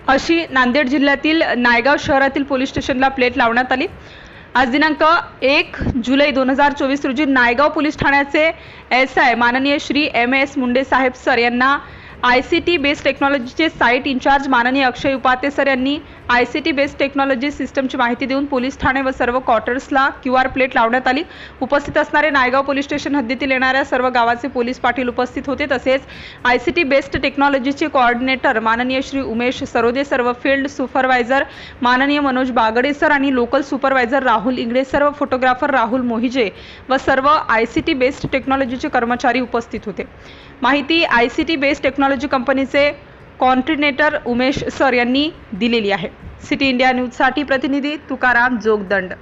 अशी नांदेड जिल्ह्यातील नायगाव शहरातील पोलीस स्टेशनला प्लेट लावण्यात आली। आज दिनांक 1 जुलै 2024 रोजी नायगाव पोलीस ठाण्याचे एसआय माननीय श्री MS मुंडे साहेब सर यांना ICT बेस्ड टेक्नॉलॉजीचे साइट इंचार्ज माननीय अक्षय उपाध्ये सर यांनी ICT बेस्ड टेक्नॉलॉजी सिस्टमची माहिती देऊन पोलीस ठाणे व सर्व क्वार्टर्सला QR प्लेट लावण्यात आली। उपस्थित असणारे नायगाव पोलीस स्टेशन हद्दीतील येणाऱ्या सर्व गावाचे पोलीस पाटील उपस्थित होते। तसेच ICT बेस्ड टेक्नॉलॉजीचे कोऑर्डिनेटर माननीय श्री उमेश सरोदे, सर्व फील्ड सुपरवायझर माननीय मनोज बागडे सर आणि लोकल सुपरवायझर राहुल इंगळे, सर्व फोटोग्राफर राहुल मोहिजे व सर्व ICT बेस्ड टेक्नॉलॉजीचे कर्मचारी उपस्थित होते। माहिती ICT बेस्ड टेक्नॉलॉजी कंपनीचे कॉर्डिनेटर उमेश सर यांनी दिलेली आहे। सिटी इंडिया न्यूज साठी प्रतिनिधी तुकाराम जोगदंड।